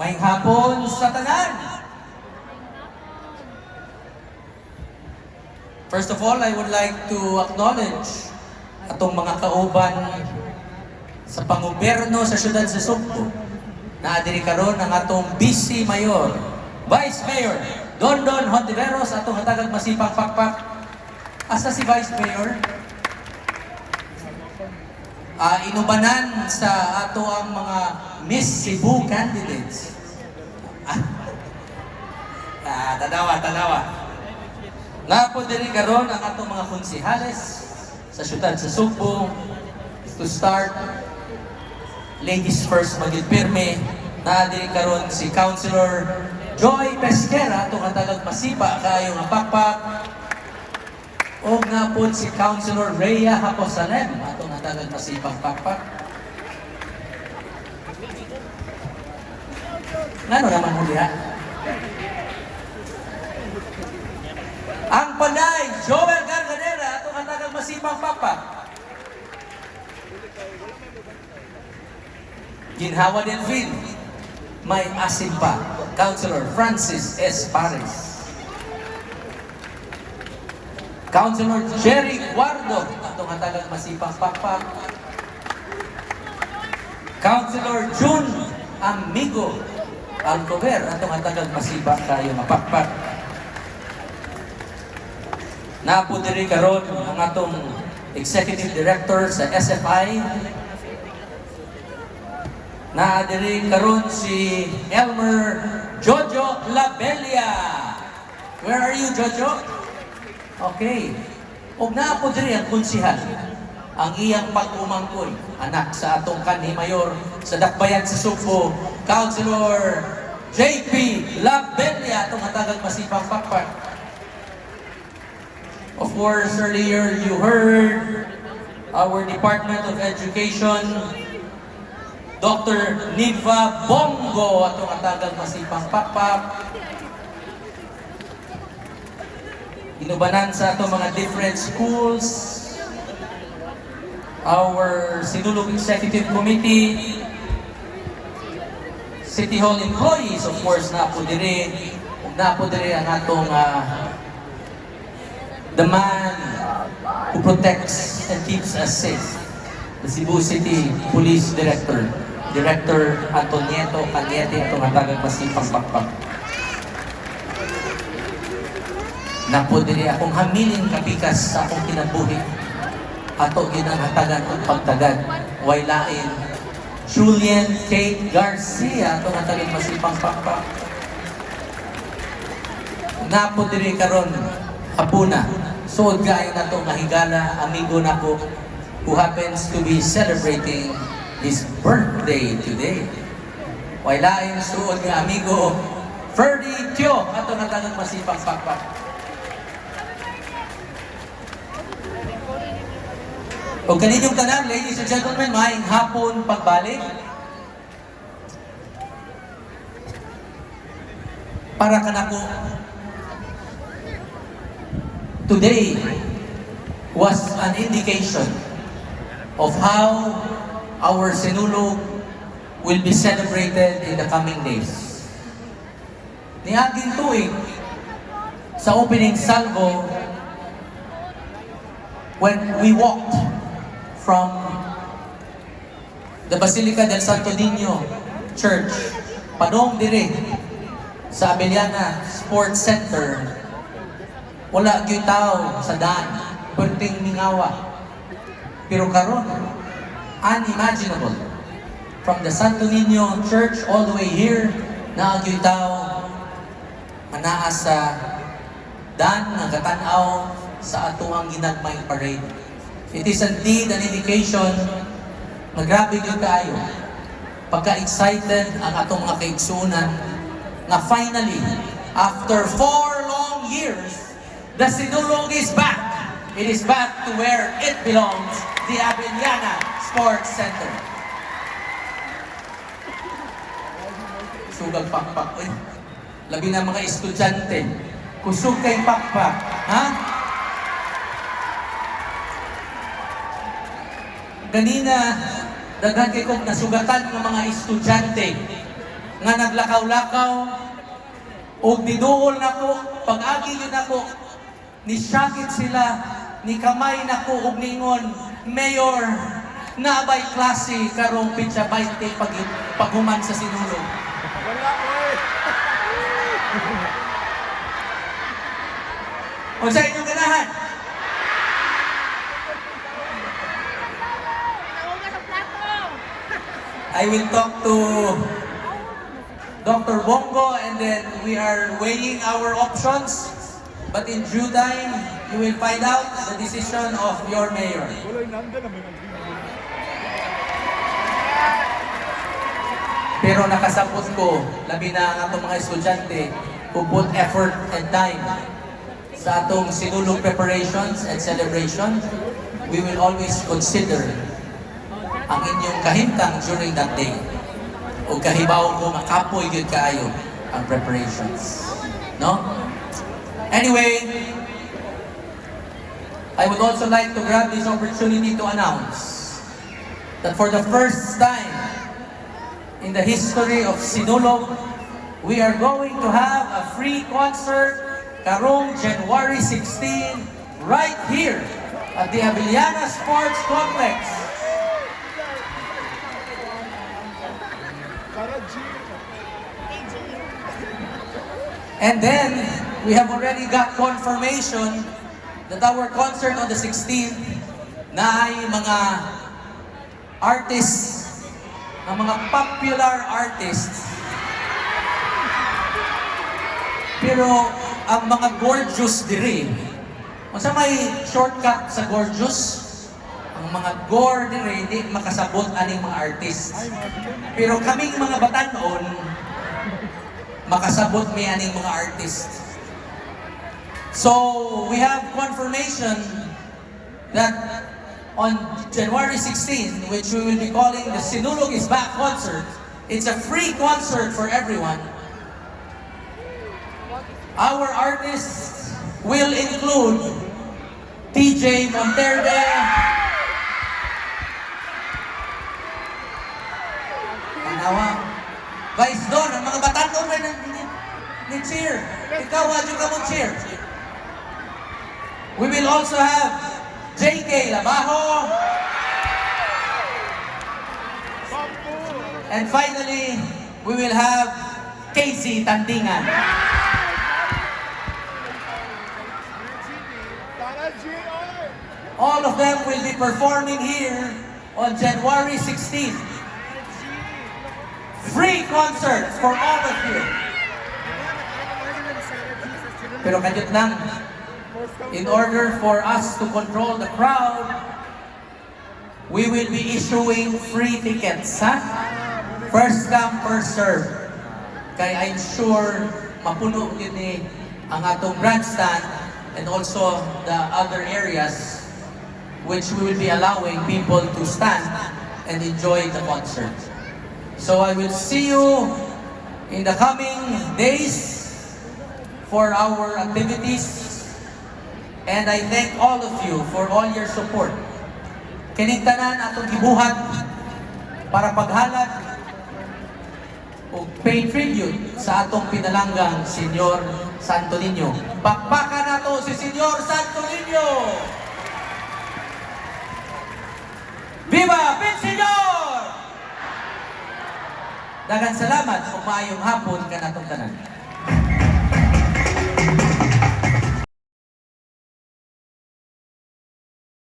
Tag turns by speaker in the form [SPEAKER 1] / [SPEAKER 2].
[SPEAKER 1] Maayong hapon sa tanan. First of all, I would like to acknowledge atong mga kauban sa pangoberno sa siyudad sa Sugbo na adiri karon ang atong Vice Mayor, Vice Mayor Dondon Hontiveros, atong hatagag masipang pakpak. Asa si Vice Mayor? Inubanan sa ato ang mga Miss Cebu candidates. Tanawa. Nga po din karon ang atong mga konsihales sa siyudad sa Sugbo. To start, ladies first magipirme, na din karon si Councilor Joy Pesquera, atong hatagag masipa kayo nga pakpak. O nga po si Councilor Rhea Haposalem, atong hatagag masipang pakpak. Ngano naman huli ha? Ang panay, Joel Garganera, atong hatagag masipang pakpak. Ginhawa Delphine, may asim pa, Councilor Francis S. Pares. Councilor Jerry Guardo, atong hatagag masipang pakpak. Councilor June Amigo Alcover, atong hatagag masipang kayo mapakpak. Napo diri karon ang atong Executive Director sa SFI. Naadiri karon si Elmer Jojo Labella. Where are you, Jojo? Okay. Og naapo diri ang konsihal, ang iyang pag-umangkon, anak sa atong kanhi mayor sa Dakbayan sa Sugbo, Councilor JP Labella, atong hatagag masipang pakpak. Of course, earlier you heard our Department of Education, Dr. Niva Bongo, atong hatagag masipang pakpak. Inubanan sa atong mga different schools, our Sinulog Executive Committee, City Hall employees, of course, napo diri ang atong the man who protects and keeps us safe, the Cebu City Police Director, Director Antonieto Cañete, itong hatagag masipang pakpak. Napo diri akong hamilin kapikas sa akong kinabuhi, ato ginanghatagan ang pagtagad, way lain Julian Kate Garcia, itong hatagag masipang pakpak. Napo diri karon hapuna, suod gaayo na itong mahigala, amigo na ko, who happens to be celebrating his birthday today. Wailain suod nga amigo, Ferdy Tio, atong hatagag masipang pakpak. O kaninyong tanan, ladies and gentlemen, maayong hapon pagbalik. Para kanako, today was an indication of how our Sinulog will be celebrated in the coming days. Niaging tuig sa opening salvo, when we walked from the Basilica del Santo Niño Church, padong dire sa Abellana Sports Center, wala gyud tao sa daan, perting mingawa. Pero karon, unimaginable. From the Santo Niño Church all the way here, na gyud tao anaa sa daan nga katanaw sa atuang ginagmay parade. It is indeed an indication na grabe gyud kaayo pagka-excited ang atong mga kaigsunan na finally, after 4 long years, the Sinulog is back. It is back to where it belongs, the Abellana Sports Center. Sugal pakpak. Uy, labi na mga estudyante. Kusog kay pakpak. Ha? Ganina, daghan kay kong nasugatan ng mga estudyante nga naglakaw-lakaw ug niduol nako pag-agi yun ako ni syakit sila ni kamay nako ug ningon, Mayor, naabay klase karong pitsa 20 paghuman sa sinulog.
[SPEAKER 2] Wala, oy!
[SPEAKER 1] O sa inyong ganahan? I will talk to Dr. Bongo and then we are weighing our options. But in due time, you will find out the decision of your mayor.
[SPEAKER 2] Wala, nanda naman ang video.
[SPEAKER 1] Pero nakasapot ko, labi na ang atong mga estudyante who put effort and time sa atong sinulog preparations and celebration. We will always consider ang inyong kahimtang during that day. O kahibaw ko makapoy yun kaayo ang preparations. No? Anyway, I would also like to grab this opportunity to announce that for the first time in the history of Sinulog, we are going to have a free concert karong January 16 right here at the Abiliana Sports Complex. And then, we have already got confirmation that our concert on the 16th na ay mga artists, mga popular artists. Pero ang mga gorgeous diri, kung sa may shortcut sa gorgeous, ang mga gore diri, hindi makasabot aning mga artists. Pero kaming mga batanon, makasabot may aning mga artists. So, we have confirmation that on January 16, which we will be calling the Sinulog is Back concert, it's a free concert for everyone. Our artists will include TJ Monterde, Panawa, Vice Don, ang mga batanon na ni cheer. Ikaw, wadyo ka mo cheer. We will also have JK Labajo. And finally, we will have Casey Tandingan. All of them will be performing here on January 16th. Free concert for all of you. Pero kanyot lang, in order for us to control the crowd, we will be issuing free tickets, ha? First come, first serve. Kaya I'm sure mapuno yun ang atong grandstand and also the other areas which we will be allowing people to stand and enjoy the concert. So I will see you in the coming days for our activities. And I thank all of you for all your support. Kining tanan atong gibuhat para paghalad o pay tribute sa atong pinalanggang Senyor Santo Niño. Pakpakan nato si Senyor Santo Niño! Viva Pinsenyor! Daghang salamat kung maayong hapon kanatong tanan.